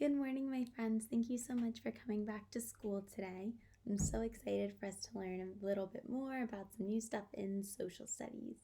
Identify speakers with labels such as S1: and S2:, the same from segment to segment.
S1: Good morning, my friends. Thank you so much for coming back to school today. I'm so excited for us to learn a little bit more about some new stuff in social studies.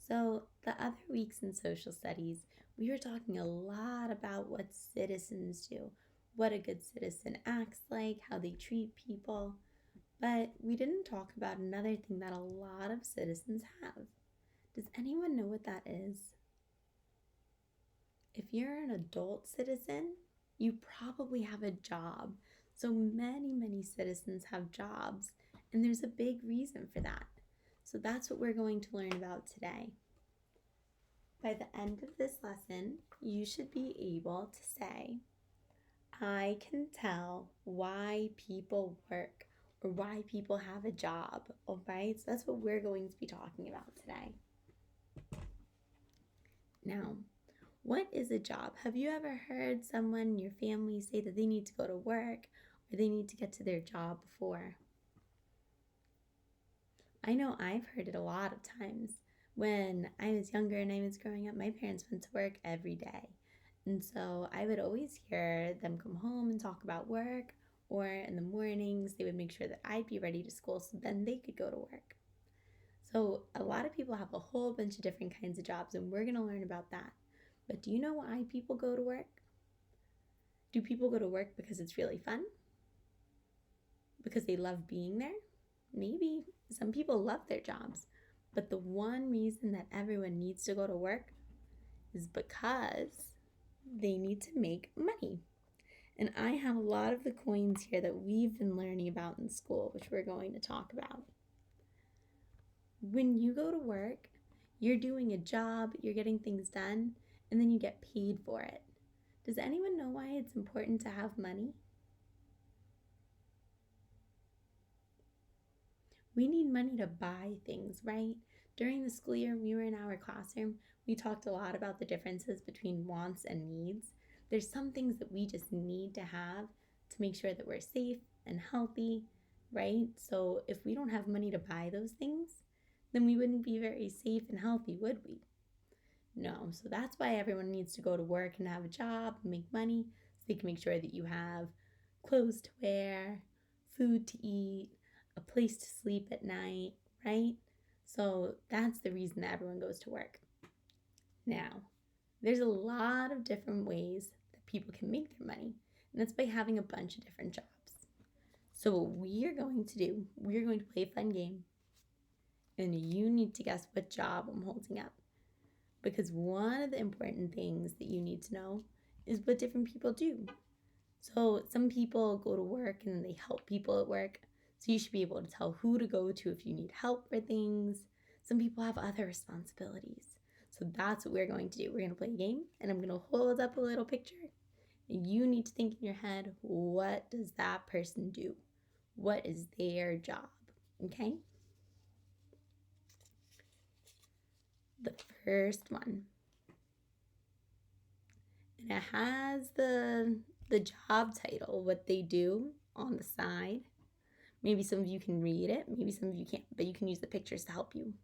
S1: So, the other weeks in social studies, we were talking a lot about what citizens do, what a good citizen acts like, how they treat people, but we didn't talk about another thing that a lot of citizens have. Does anyone know what that is? If you're an adult citizen, you probably have a job. So many citizens have jobs, and there's a big reason for that. So that's what we're going to learn about today. By the end of this lesson, you should be able to say, I can tell why people work or why people have a job, all right? So that's what we're going to be talking about today. Now, what is a job? Have you ever heard someone in your family say that they need to go to work or they need to get to their job before? I know I've heard it a lot of times. When I was younger and I was growing up, my parents went to work every day. And so I would always hear them come home and talk about work, or in the mornings, they would make sure that I'd be ready to school so then they could go to work. So a lot of people have a whole bunch of different kinds of jobs, and we're going to learn about that. But do you know why people go to work? Do people go to work because it's really fun? Because they love being there? Maybe. Some people love their jobs. But the one reason that everyone needs to go to work is because they need to make money. And I have a lot of the coins here that we've been learning about in school, which we're going to talk about. When you go to work, you're doing a job, you're getting things done, and then you get paid for it. Does anyone know why it's important to have money? We need money to buy things, right? During the school year, we were in our classroom. We talked a lot about the differences between wants and needs. There's some things that we just need to have to make sure that we're safe and healthy, right? So if we don't have money to buy those things, then we wouldn't be very safe and healthy, would we? No. So that's why everyone needs to go to work and have a job, make money, so they can make sure that you have clothes to wear, food to eat, a place to sleep at night, right? So that's the reason that everyone goes to work. Now, there's a lot of different ways that people can make their money, and that's by having a bunch of different jobs. So what we are going to do, we're going to play a fun game, and you need to guess what job I'm holding up. Because one of the important things that you need to know is what different people do. So some people go to work and then they help people at work. So you should be able to tell who to go to if you need help for things. Some people have other responsibilities. So that's what we're going to do. We're going to play a game, and I'm going to hold up a little picture. And you need to think in your head, what does that person do? What is their job? Okay? The first one. And it has the job title, what they do on the side. Maybe some of you can read it, maybe some of you can't, but you can use the pictures to help you.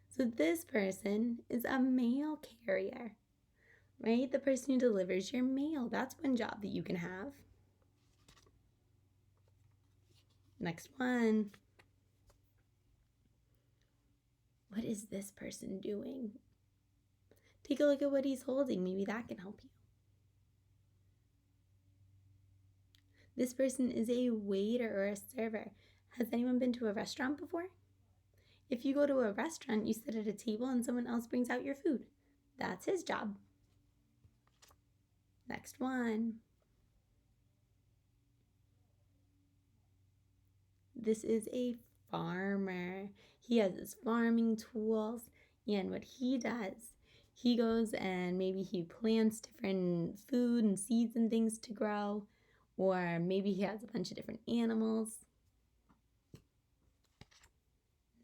S1: So this person is a mail carrier, right? The person who delivers your mail. That's one job that you can have. Next one. What is this person doing? Take a look at what he's holding. Maybe that can help you. This person is a waiter or a server. Has anyone been to a restaurant before? If you go to a restaurant, you sit at a table and someone else brings out your food. That's his job. Next one. This is a farmer. He has his farming tools, and what he does, he goes and maybe he plants different food and seeds and things to grow, or maybe he has a bunch of different animals.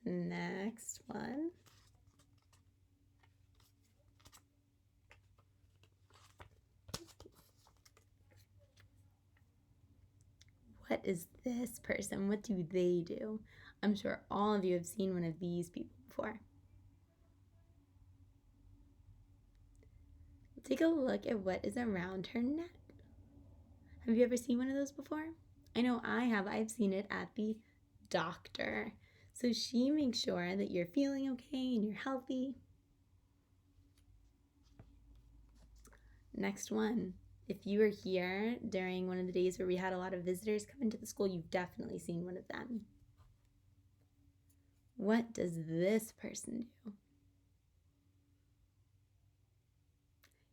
S1: Next one. What is this person? What do they do? I'm sure all of you have seen one of these people before. Take a look at what is around her neck. Have you ever seen one of those before? I know I have. I've seen it at the doctor. So she makes sure that you're feeling okay and you're healthy. Next one. If you were here during one of the days where we had a lot of visitors come into the school, you've definitely seen one of them. What does this person do?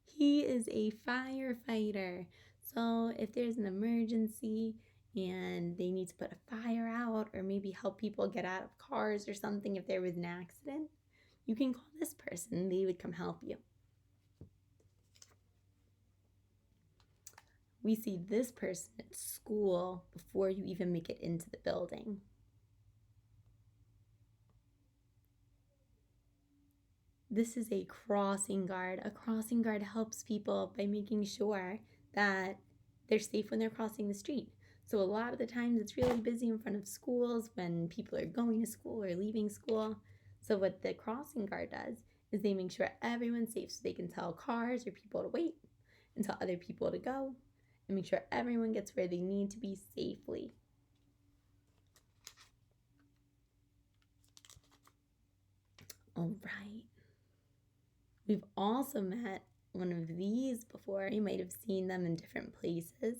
S1: He is a firefighter. So if there's an emergency and they need to put a fire out or maybe help people get out of cars or something if there was an accident, you can call this person. They would come help you. We see this person at school before you even make it into the building. This is a crossing guard. A crossing guard helps people by making sure that they're safe when they're crossing the street. So a lot of the times it's really busy in front of schools when people are going to school or leaving school. So what the crossing guard does is they make sure everyone's safe so they can tell cars or people to wait and tell other people to go and make sure everyone gets where they need to be safely. All right. We've also met one of these before. You might have seen them in different places.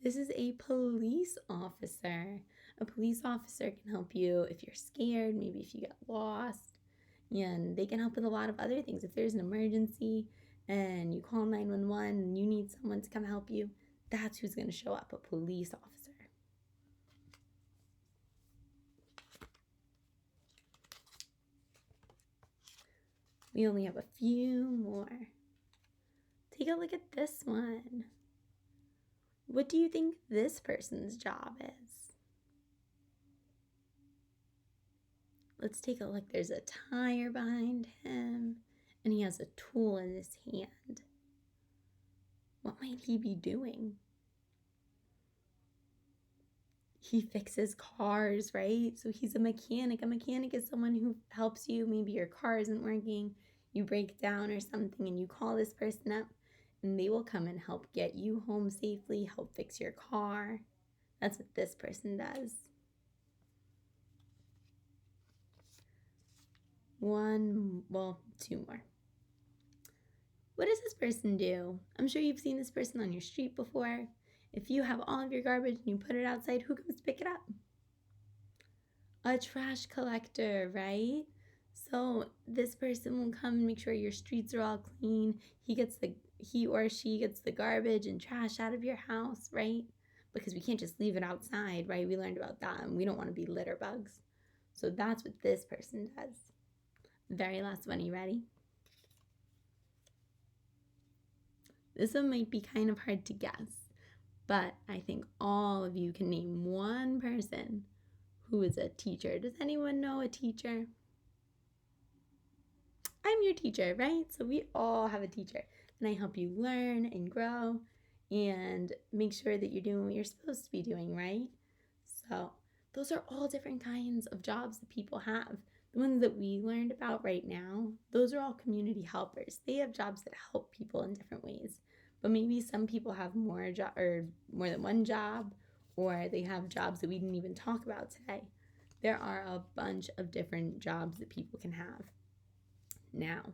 S1: This is a police officer. A police officer can help you if you're scared, maybe if you get lost, and they can help with a lot of other things. If there's an emergency and you call 911 and you need someone to come help you, that's who's going to show up, a police officer. We only have a few more. Take a look at this one. What do you think this person's job is? Let's take a look. There's a tire behind him, and he has a tool in his hand. What might he be doing? He fixes cars, right? So he's a mechanic. A mechanic is someone who helps you. Maybe your car isn't working, you break down or something, and you call this person up, and they will come and help get you home safely, help fix your car. That's what this person does. Two more. What does this person do? I'm sure you've seen this person on your street before. If you have all of your garbage and you put it outside, who comes to pick it up? A trash collector, right? So this person will come and make sure your streets are all clean. He or she gets the garbage and trash out of your house, right? Because we can't just leave it outside, right? We learned about that and we don't want to be litter bugs. So that's what this person does. Very last one, you ready? This one might be kind of hard to guess, but I think all of you can name one person who is a teacher. Does anyone know a teacher? I'm your teacher, right? So we all have a teacher, and I help you learn and grow and make sure that you're doing what you're supposed to be doing, right? So those are all different kinds of jobs that people have. The ones that we learned about right now, those are all community helpers. They have jobs that help people in different ways. But maybe some people have more than one job, or they have jobs that we didn't even talk about today. There are a bunch of different jobs that people can have. Now,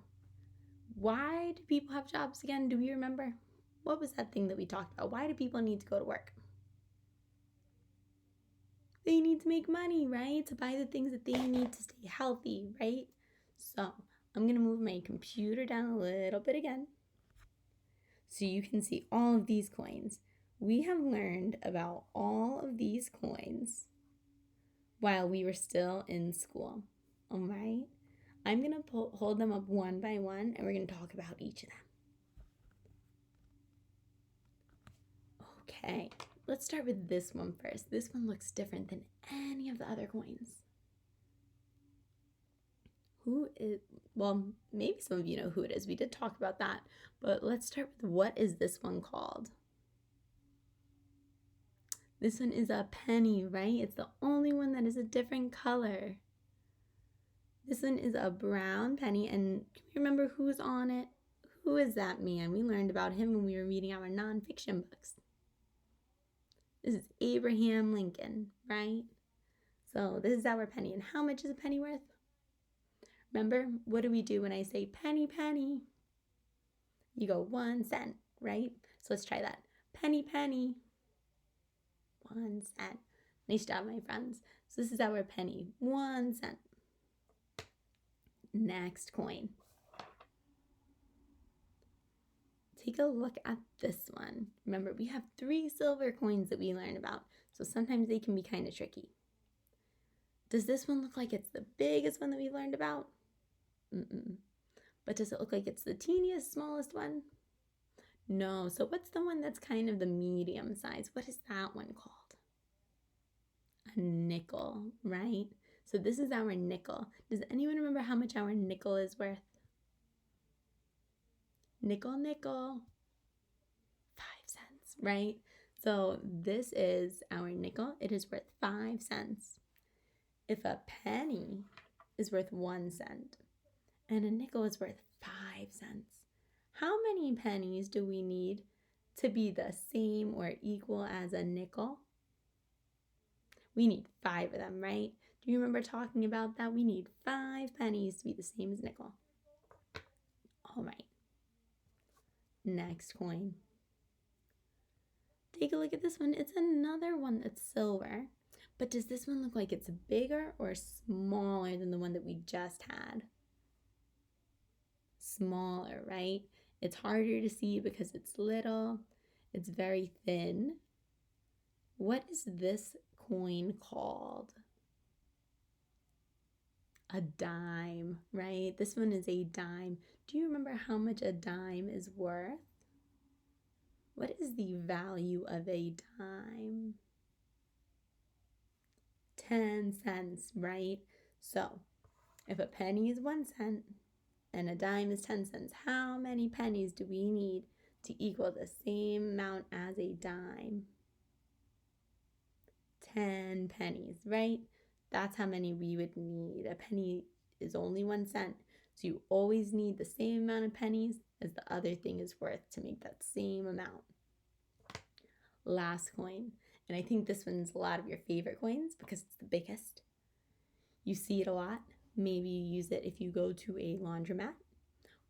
S1: why do people have jobs again? Do we remember? What was that thing that we talked about? Why do people need to go to work? They need to make money, right? To buy the things that they need to stay healthy, right? So I'm going to move my computer down a little bit again so you can see all of these coins. We have learned about all of these coins while we were still in school, all right? I'm going to hold them up one by one, and we're going to talk about each of them. Okay, let's start with this one first. This one looks different than any of the other coins. Maybe some of you know who it is. We did talk about that, but let's start with what is this one called? This one is a penny, right? It's the only one that is a different color. This one is a brown penny, and can you remember who's on it? Who is that man? We learned about him when we were reading our nonfiction books. This is Abraham Lincoln, right? So this is our penny. And how much is a penny worth? Remember, what do we do when I say penny, penny? You go 1 cent, right? So let's try that. Penny, penny. 1 cent. Nice job, my friends. So this is our penny. 1 cent. Next coin. Take a look at this one. Remember, we have 3 silver coins that we learned about, so sometimes they can be kind of tricky. Does this one look like it's the biggest one that we learned about? But does it look like it's the teeniest, smallest one? No. So what's the one that's kind of the medium size? What is that one called? A nickel, right? So this is our nickel. Does anyone remember how much our nickel is worth? Nickel, nickel. 5 cents, right? So this is our nickel. It is worth 5 cents. If a penny is worth 1 cent and a nickel is worth 5 cents, how many pennies do we need to be the same or equal as a nickel? We need 5 of them, right? Do you remember talking about that? We need 5 pennies to be the same as a nickel. All right. Next coin. Take a look at this one. It's another one that's silver. But does this one look like it's bigger or smaller than the one that we just had? Smaller, right? It's harder to see because it's little. It's very thin. What is this coin called? A dime, right? This one is a dime. Do you remember how much a dime is worth? What is the value of a dime? 10 cents, right? So, if a penny is 1 cent and a dime is 10 cents, how many pennies do we need to equal the same amount as a dime? 10 pennies, right? That's how many we would need. A penny is only 1 cent, so you always need the same amount of pennies as the other thing is worth to make that same amount. Last coin, and I think this one's a lot of your favorite coins because it's the biggest. You see it a lot. Maybe you use it if you go to a laundromat,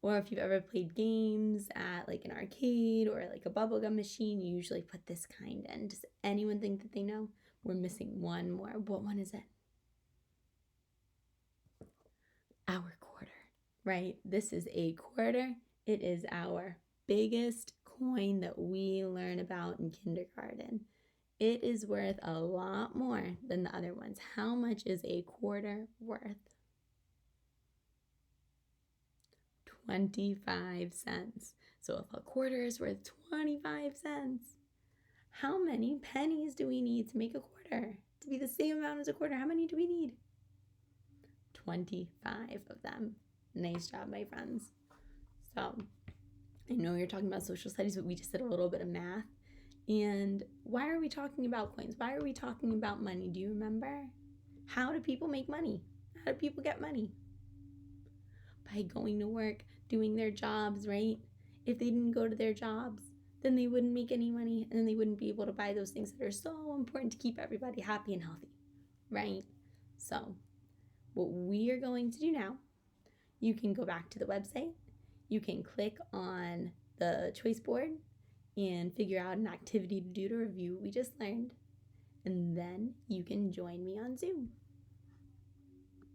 S1: or if you've ever played games at like an arcade or like a bubblegum machine, you usually put this kind in. Does anyone think that they know? We're missing one more. What one is it? Our quarter, right? This is a quarter. It is our biggest coin that we learn about in kindergarten. It is worth a lot more than the other ones. How much is a quarter worth? 25 cents. So if a quarter is worth 25 cents, how many pennies do we need to make a quarter? To be the same amount as a quarter, how many do we need? 25 of them. Nice job, my friends. So I know you're talking about social studies, but we just did a little bit of math. And why are we talking about coins? Why are we talking about money? Do you remember? How do people make money? How do people get money? By going to work, doing their jobs, right? If they didn't go to their jobs, then they wouldn't make any money and then they wouldn't be able to buy those things that are so important to keep everybody happy and healthy, right? So what we are going to do now, you can go back to the website, you can click on the choice board and figure out an activity to do to review what we just learned, and then you can join me on Zoom.